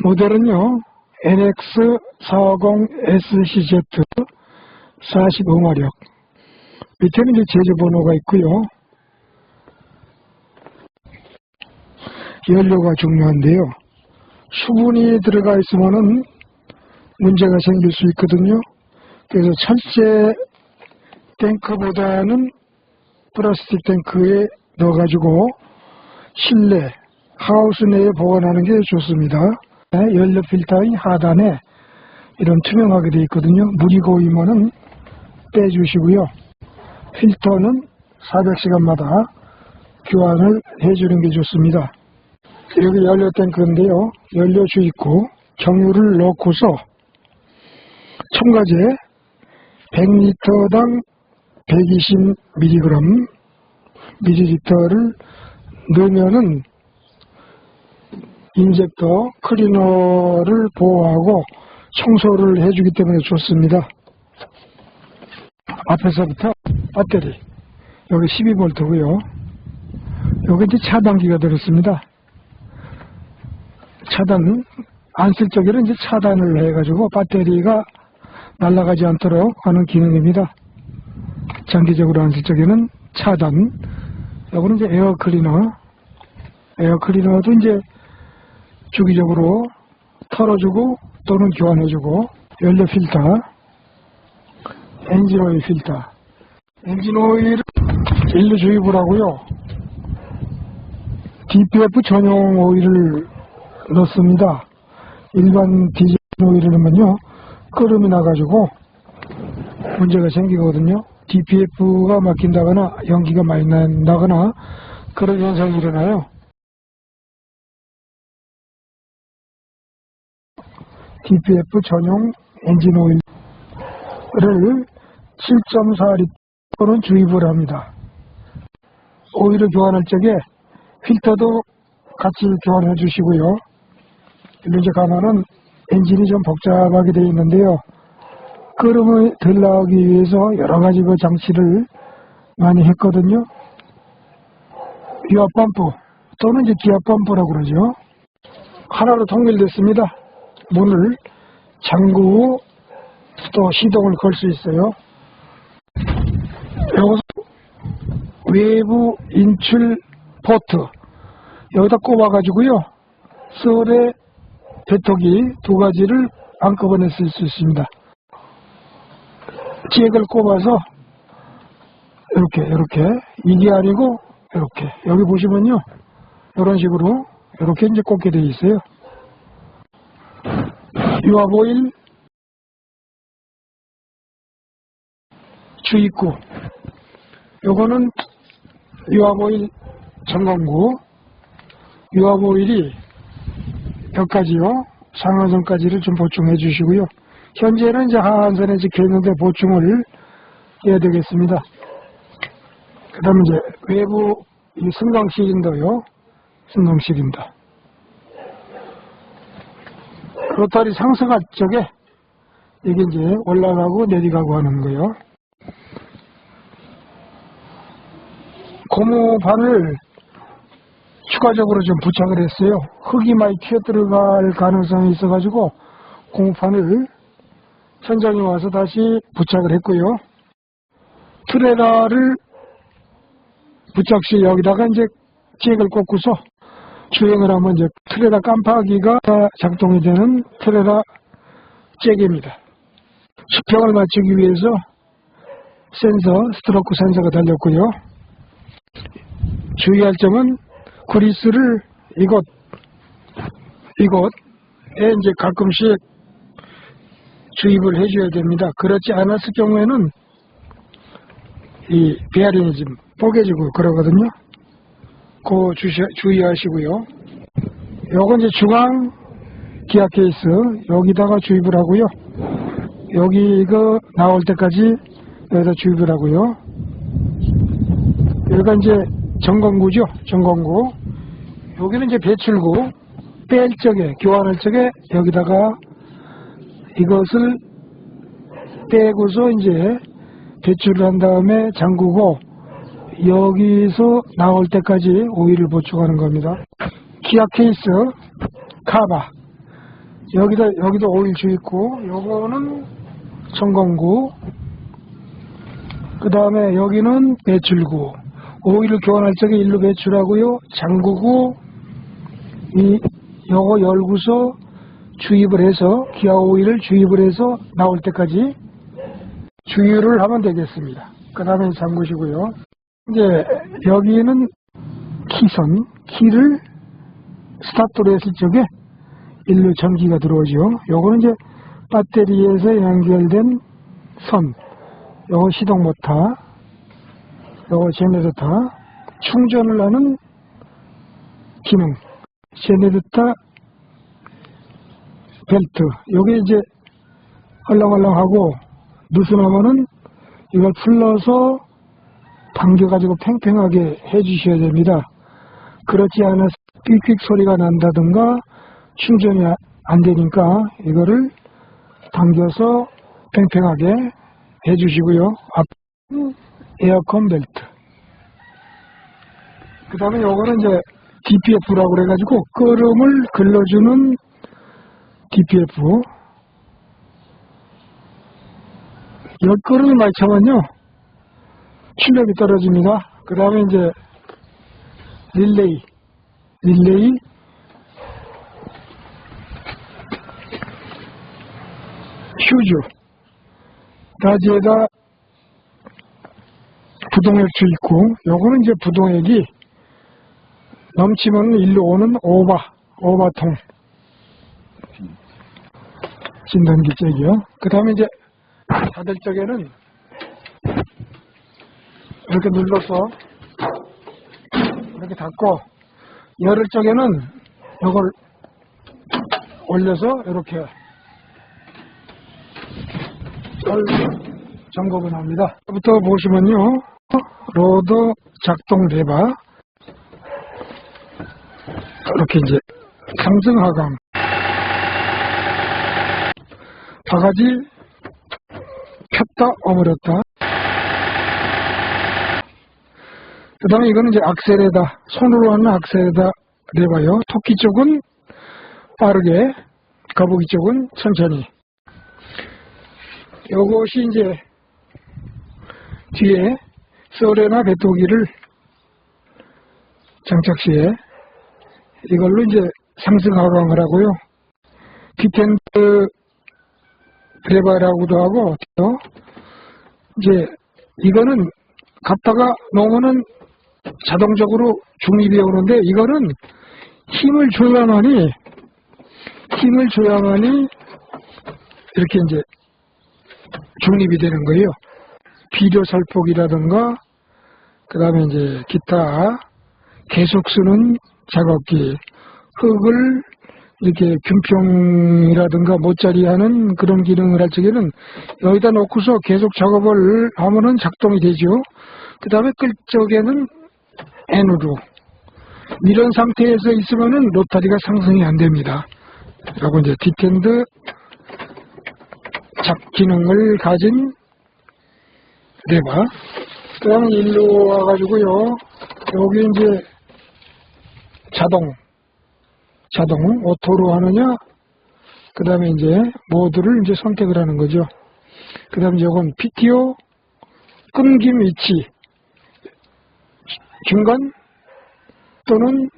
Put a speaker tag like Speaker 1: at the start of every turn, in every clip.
Speaker 1: 모델은요, NX450SCZ 45마력. 밑에는 이제 제조번호가 있고요. 연료가 중요한데요. 수분이 들어가 있으면은 문제가 생길 수 있거든요. 그래서 철제 탱크보다는 플라스틱 탱크에 넣어가지고 실내, 하우스 내에 보관하는 게 좋습니다. 연료 필터의 하단에 이런 투명하게 되어 있거든요. 물이 고이면은 빼주시고요. 필터는 400시간마다 교환을 해주는 게 좋습니다. 여기 연료 탱크인데요. 연료 주입구 경유를 넣고서 첨가제 100리터당 120mg 밀리리터를 넣으면은 인젝터 클리너를 보호하고 청소를 해주기 때문에 좋습니다. 앞에서부터 배터리 여기 12V고요. 여기 이제 차단기가 들었습니다. 차단 안 쓸 적에는 이제 차단을 해가지고 배터리가 날아가지 않도록 하는 기능입니다. 장기적으로 안 쓸 적에는 차단. 여기는 이제 에어 클리너. 에어 클리너도 이제 주기적으로 털어주고 또는 교환해주고, 연료 필터, 엔진 오일 필터. 엔진 오일을 일로 주입을 하고요. DPF 전용 오일을 넣습니다. 일반 디젤 오일을 넣으면요, 끓음이 나가지고 문제가 생기거든요. DPF가 막힌다거나 연기가 많이 난다거나 그런 현상이 일어나요. DPF 전용 엔진 오일을 7.4L는 주입을 합니다. 오일을 교환할 적에 필터도 같이 교환해 주시고요. 일로 이제 가면은 엔진이 좀 복잡하게 되어 있는데요. 끓음을 덜 나오기 위해서 여러 가지 그 장치를 많이 했거든요. 유압 펌프 또는 이제 기압 펌프라고 그러죠. 하나로 통일됐습니다. 문을 잠그고 또 시동을 걸 수 있어요. 여기서 외부 인출 포트 여기다 꼽아가지고요, 썰에 배터기 두 가지를 한꺼번에 쓸 수 있습니다. 잭을 꼽아서 이렇게 이게 아니고 이렇게 여기 보시면요, 이런 식으로 이렇게 이제 꽂게 되어 있어요. 유압 오일 주입구, 요거는 유압 오일 점검구. 유압 오일이 여기까지요, 상한선까지를 좀 보충해 주시고요. 현재는 이제 하한선에 적혀 있는데 보충을 해야 되겠습니다. 그 다음에 이제 외부 이 승강 시린더요. 승강 시린더. 로터리 상승할 적에 이게 이제 올라가고 내려가고 하는 거예요. 고무판을 추가적으로 좀 부착을 했어요. 흙이 많이 튀어 들어갈 가능성이 있어가지고 고무판을 현장에 와서 다시 부착을 했고요. 트레라를 부착 시 여기다가 이제 잭을 꽂고서 주행을 하면 이제 트레라 깜빡이가 작동이 되는 트레라 잭입니다. 수평을 맞추기 위해서 스트로크 센서가 달렸고요. 주의할 점은 그리스를 이곳에 이제 가끔씩 주입을 해줘야 됩니다. 그렇지 않았을 경우에는 이 베어링이 좀 뽀개지고 그러거든요. 그거 주의하시고요. 요건 이제 중앙 기아 케이스 여기다가 주입을 하고요. 여기 이거 나올 때까지 여기다 주입을 하고요. 여기가 이제 점검구죠. 점검구. 여기는 이제 배출구. 뺄 적에, 교환할 적에 여기다가 이것을 빼고서 이제 배출을 한 다음에 잠그고 여기서 나올 때까지 오일을 보충하는 겁니다. 기아 케이스 카바. 여기도 오일주 있고, 요거는 청건구, 그 다음에 여기는 배출구. 오일을 교환할 적에 일로 배출하고요. 잠그고, 요거 열고서 주입을 해서, 기아 오일을 주입을 해서 나올 때까지 주유를 하면 되겠습니다. 그 다음에 잠그시고요. 이제 여기는 키를 스타트로 했을 적에 일로 전기가 들어오죠. 요거는 이제 배터리에서 연결된 선, 요거 시동 모터, 요거 제네레이터, 충전을 하는 기능, 제네레이터 벨트, 요게 이제 헐렁헐렁하고 느슨하면은 이걸 풀러서 당겨가지고 팽팽하게 해주셔야 됩니다. 그렇지 않아서 삑삑 소리가 난다든가 충전이 안 되니까 이거를 당겨서 팽팽하게 해주시고요. 앞은 에어컨 벨트. 그 다음에 요거는 이제 DPF라고 그래가지고 끓음을 글러주는 DPF. 이 끓음을 많이 차면요 출력이 떨어집니다. 그 다음에 이제 릴레이 휴즈, 라지에다 부동액주 있고, 요거는 이제 부동액이 넘치면 일로 오는 오바통 진단기 잭이요. 그 다음에 이제 닫을 적에는 이렇게 눌러서 이렇게 닫고, 열을 적에는 이걸 올려서 이렇게 점검을 합니다. 부터 보시면요, 로더 작동 레바, 이렇게 이제 상승 하강, 바가지 폈다 오므렸다. 그 다음에 이거는 이제 악셀에다, 손으로 하는 악셀에다 레바요. 토끼 쪽은 빠르게, 거북이 쪽은 천천히. 요것이 이제 뒤에 서레나 배터기를 장착 시에 이걸로 이제 상승 하강을 하고요. 디텐드 레바라고도 하고, 이제 이거는 갖다가 놓으면은 자동적으로 중립이 오는데, 이거는 힘을 줘야만이 이렇게 이제 중립이 되는 거예요. 비료 살폭이라든가, 그 다음에 이제 기타 계속 쓰는 작업기, 흙을 이렇게 균평이라든가 모짜리 하는 그런 기능을 할 적에는 여기다 놓고서 계속 작업을 하면은 작동이 되죠. 그 다음에 끌 적에는 N으로. 이런 상태에서 있으면은 로타리가 상승이 안 됩니다. 그리고 이제 디텐드 작 기능을 가진 레바. 그 다음에 일로 와가지고요. 여기 이제 자동, 오토로 하느냐, 그 다음에 이제 모드를 이제 선택을 하는 거죠. 그 다음에 이건 PTO, 끊김 위치, 중간 또는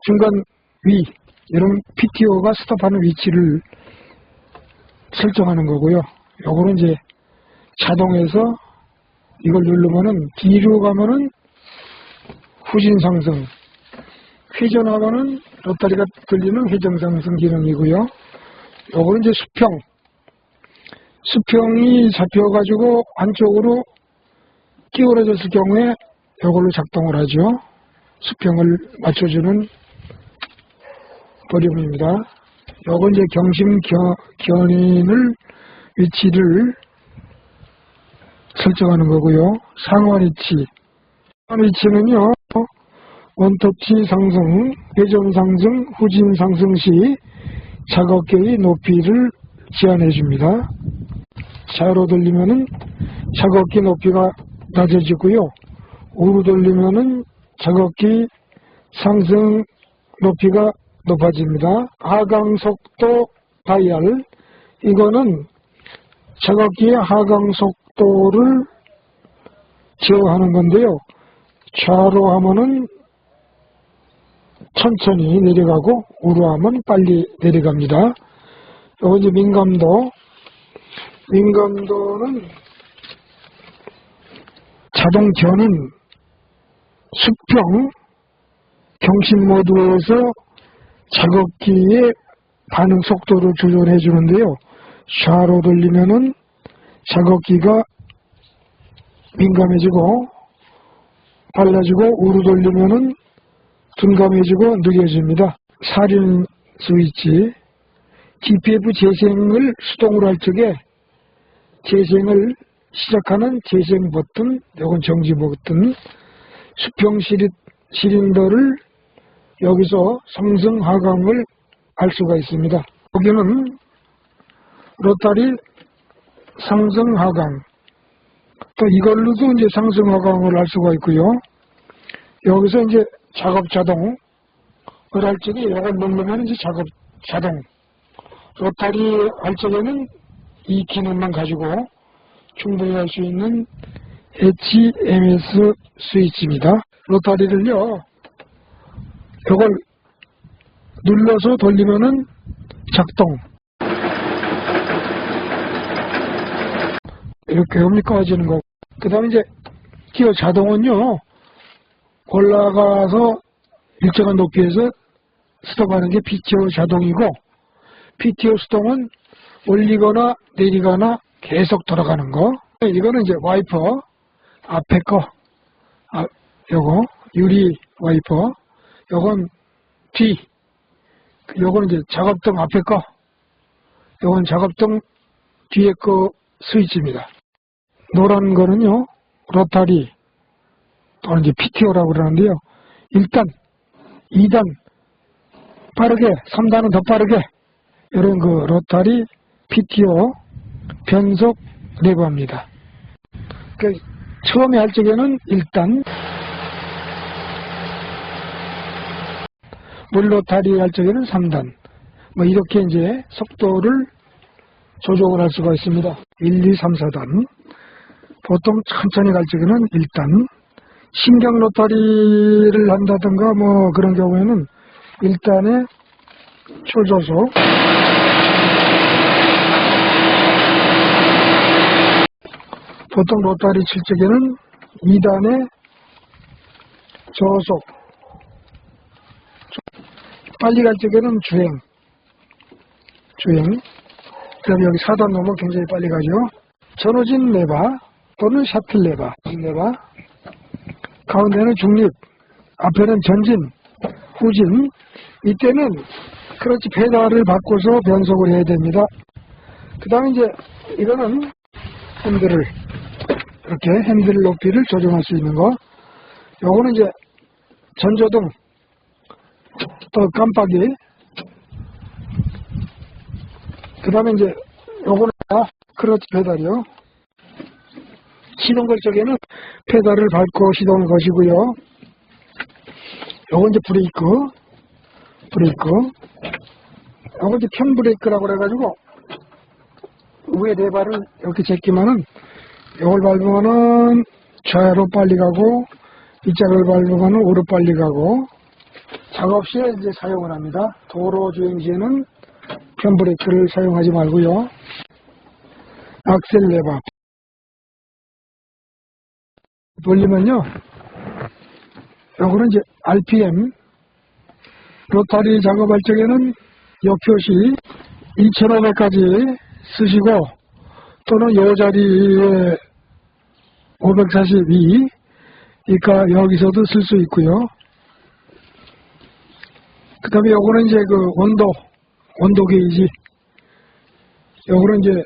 Speaker 1: 중간 위, 이런 PTO가 스톱하는 위치를 설정하는 거고요. 요거는 이제 자동에서 이걸 누르면은 뒤로 가면은 후진 상승, 회전하면은 로타리가 들리는 회전 상승 기능이고요. 요거는 이제 수평이 잡혀가지고 안쪽으로 기울어졌을 경우에 요걸로 작동을 하죠. 수평을 맞춰주는 버림입니다. 요건 이제 경심 견인을 위치를 설정하는 거고요. 상완 위치는요, 원터치 상승, 회전 상승, 후진 상승 시 작업계의 높이를 제한해 줍니다. 좌로 돌리면은 작업기 높이가 낮아지고요. 우로 돌리면은 작업기 상승 높이가 높아집니다. 하강 속도 다이얼, 이거는 작업기의 하강 속도를 제어하는 건데요. 좌로 하면은 천천히 내려가고 우로 하면 빨리 내려갑니다. 요거 이제 민감도. 민감도는 자동 견은 수평 경신 모드에서 작업기의 반응 속도를 조절해 주는데요. 좌로 돌리면은 작업기가 민감해지고 빨라지고 우로 돌리면은 둔감해지고 느려집니다. 살인 스위치, DPF 재생을 수동으로 할 적에 재생을 시작하는 재생 버튼, 이건 정지 버튼, 수평 시린더를 여기서 상승 하강을 알 수가 있습니다. 여기는 로타리 상승 하강, 또 이걸로도 이제 상승 하강을 알 수가 있고요. 여기서 이제 작업 자동을 할 적에 이걸 누르면 이제 작업 자동. 로타리 할 적에는 이 기능만 가지고 충분히 할 수 있는 HMS 스위치입니다. 로타리를요, 이걸 눌러서 돌리면은 작동. 이렇게 꺼지는 거고. 그 다음에 이제 기어 자동은요, 올라가서 일정한 높이에서 스톱하는 게 PTO 자동이고, PTO 수동은 올리거나 내리거나 계속 돌아가는 거. 이거는 이제 와이퍼 앞에 거, 요거 유리 와이퍼, 요건 뒤, 요거는 이제 작업등 앞에 거, 요건 작업등 뒤에 거 스위치입니다. 노란 거는요, 로타리 또는 이제 PTO라고 그러는데요. 1단, 2단 빠르게, 3단은 더 빠르게, 이런 그 로타리 PTO 변속 레버입니다. 그러니까 처음에 할 적에는 1단, 물로타리 할 적에는 3단, 뭐 이렇게 이제 속도를 조정을 할 수가 있습니다. 1, 2, 3, 4단. 보통 천천히 갈 적에는 1단, 신경 로타리를 한다든가 뭐 그런 경우에는 1단에 초저속, 보통 로타리 칠 적에는 2단에 저속, 빨리 갈 적에는 주행. 그럼 여기 4단 넘으면 굉장히 빨리 가죠. 전후진 레바 또는 샤틀 레바, 가운데는 중립, 앞에는 전진, 후진. 이때는 크러치 페달을 바꿔서 변속을 해야 됩니다. 그 다음에 이제 이거는 핸들을, 이렇게 핸들 높이를 조정할 수 있는 거. 요거는 이제 전조등, 또 깜빡이. 그 다음에 이제 요거는 크러치 페달이요. 시동 걸 적에는 페달을 밟고 시동을 거시고요. 요건 이제 브레이크. 요건 이제 편 브레이크라고 그래가지고 위에 네 발을 이렇게 제끼면은 요걸 밟으면은 좌로 빨리 가고, 이 짝을 밟으면은 우로 빨리 가고, 작업 시에 이제 사용을 합니다. 도로 주행 시에는 편 브레이크를 사용하지 말고요. 악셀 레버 돌리면요, 요거는 이제 RPM, 로타리 작업할 적에는 요 표시 2500까지 쓰시고, 또는 요 자리에 542, 그러니까 여기서도 쓸 수 있고요. 그 다음에 요거는 이제 그 온도 게이지, 요거는 이제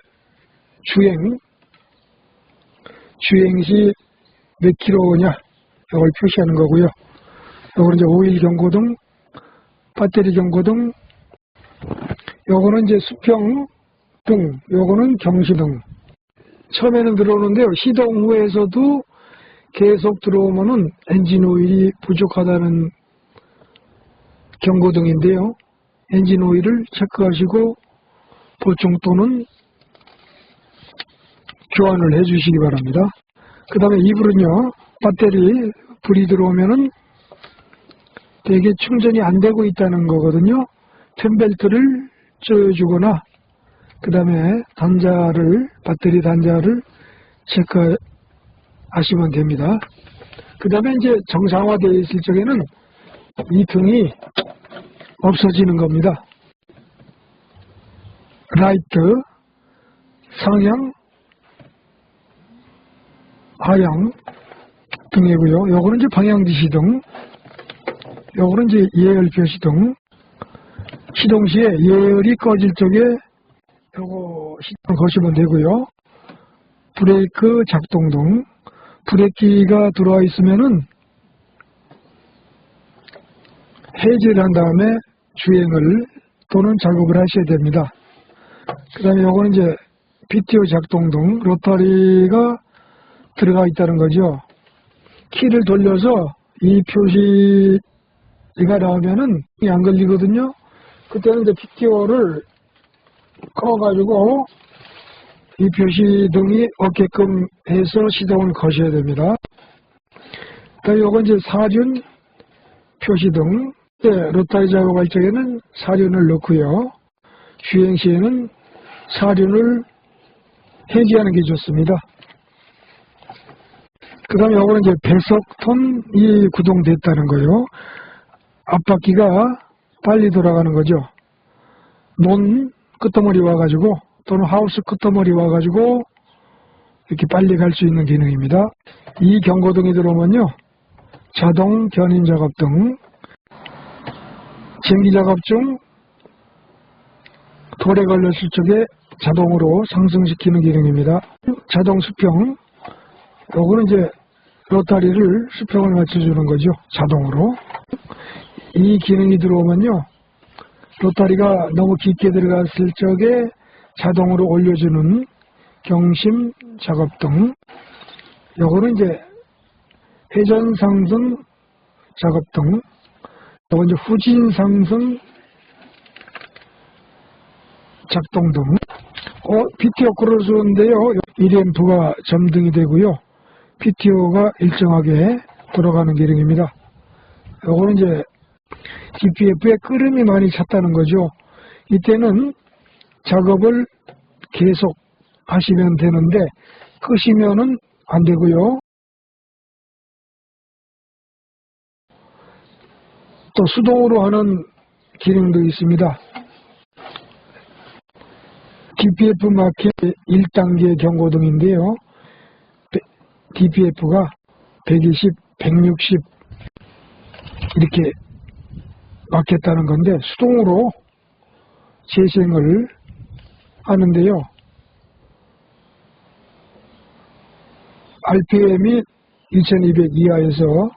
Speaker 1: 주행 시 몇 킬로냐, 이걸 표시하는 거고요. 요거는 이제 오일 경고등, 배터리 경고등, 요거는 이제 수평 등, 요거는 경시등. 처음에는 들어오는데요, 시동 후에서도 계속 들어오면은 엔진 오일이 부족하다는 경고등인데요. 엔진 오일을 체크하시고 보충 또는 교환을 해주시기 바랍니다. 그 다음에 이불은요, 배터리 불이 들어오면은 되게 충전이 안 되고 있다는 거거든요. 펜벨트를 조여주거나 그 다음에 배터리 단자를 체크하시면 됩니다. 그 다음에 이제 정상화되어 있을 적에는 이 등이 없어지는 겁니다. 라이트, 상향, 하향 등이고요. 요거는 이제 방향지시 등, 요거는 이제 예열 표시 등. 시동 시에 예열이 꺼질 적에 요거 시동을 거시면 되고요. 브레이크 작동 등, 브레이크가 들어와 있으면은 해제를 한 다음에 주행을 또는 작업을 하셔야 됩니다. 그 다음에 요거는 이제 PTO 작동 등 로터리가 들어가 있다는 거죠. 키를 돌려서 이 표시가 나오면은 안 걸리거든요. 그때는 이제 PTO를 꺼가지고 이 표시 등이 없게끔 해서 시동을 거셔야 됩니다. 그다음에 요건 이제 사륜 표시 등, 로터리 작업할 적에는 사륜을 넣고요. 주행 시에는 사륜을 해제하는 게 좋습니다. 그 다음에 요거는 이제 배석톤이 구동됐다는 거예요. 앞바퀴가 빨리 돌아가는 거죠. 논 끄트머리 와가지고 또는 하우스 끄트머리 와가지고 이렇게 빨리 갈 수 있는 기능입니다. 이 경고등이 들어오면요, 자동 견인 작업 등, 전기 작업 중 돌에 걸렸을 적에 자동으로 상승시키는 기능입니다. 자동 수평, 요거는 이제 로터리를 수평을 맞춰주는 거죠. 자동으로. 이 기능이 들어오면요, 로터리가 너무 깊게 들어갔을 적에 자동으로 올려주는 경심 작업 등, 요거는 이제 회전 상승 작업 등, 요건 이제 후진 상승 작동 등. PTO 크로스인데요, 1A가 점등이 되고요. PTO가 일정하게 돌아가는 기능입니다. 요거는 이제 DPF에 끄름이 많이 찼다는 거죠. 이때는 작업을 계속 하시면 되는데 끄시면은 안 되고요. 또 수동으로 하는 기능도 있습니다. DPF 마켓 1단계 경고등인데요. DPF가 120, 160 이렇게 막혔다는 건데 수동으로 재생을 하는데요. RPM이 2200 이하에서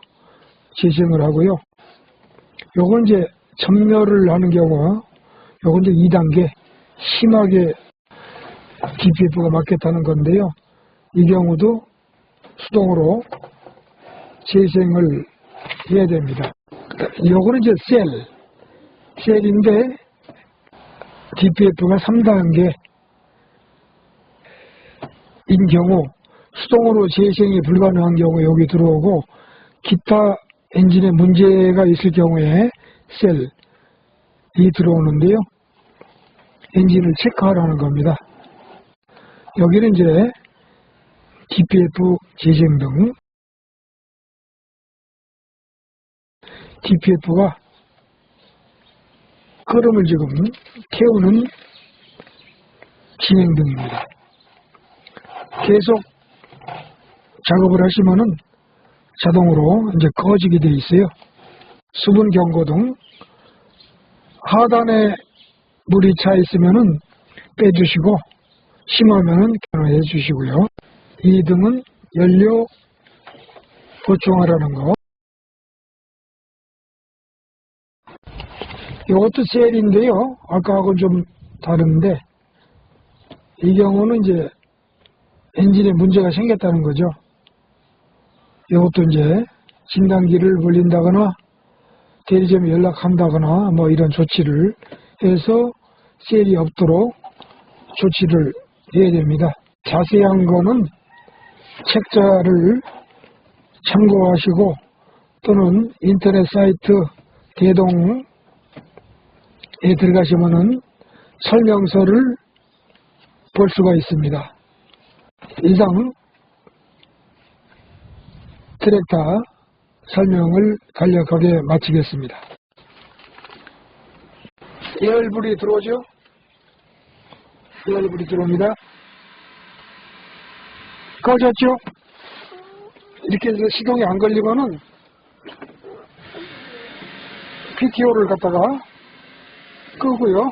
Speaker 1: 재생을 하고요. 요건 이제 점멸을 하는 경우, 요건 이제 2단계 심하게 DPF가 막혔다는 건데요. 이 경우도 수동으로 재생을 해야 됩니다. 요거는 이제 셀인데 DPF가 3단계인 경우 수동으로 재생이 불가능한 경우 여기 들어오고, 기타 엔진에 문제가 있을 경우에 셀이 들어오는데요. 엔진을 체크하라는 겁니다. 여기는 이제 DPF 재생 등, DPF가 끄름을 지금 태우는 진행 등입니다. 계속 작업을 하시면은 자동으로 이제 꺼지게 돼 있어요. 수분 경고등, 하단에 물이 차 있으면은 빼주시고 심하면은 견화해 주시고요. 이 등은 연료 보충하라는 거. 이것도 셀인데요. 아까하고 좀 다른데, 이 경우는 이제 엔진에 문제가 생겼다는 거죠. 이것도 이제 진단기를 돌린다거나 대리점에 연락한다거나 뭐 이런 조치를 해서 셀이 없도록 조치를 해야 됩니다. 자세한 거는 책자를 참고하시고 또는 인터넷 사이트 개동에 들어가시면은 설명서를 볼 수가 있습니다. 이상 트랙터 설명을 간략하게 마치겠습니다. 예열불이 들어오죠? 예열불이 들어옵니다. 꺼졌죠? 이렇게 해서 시동이 안 걸리면은 PTO를 갖다가 끄고요.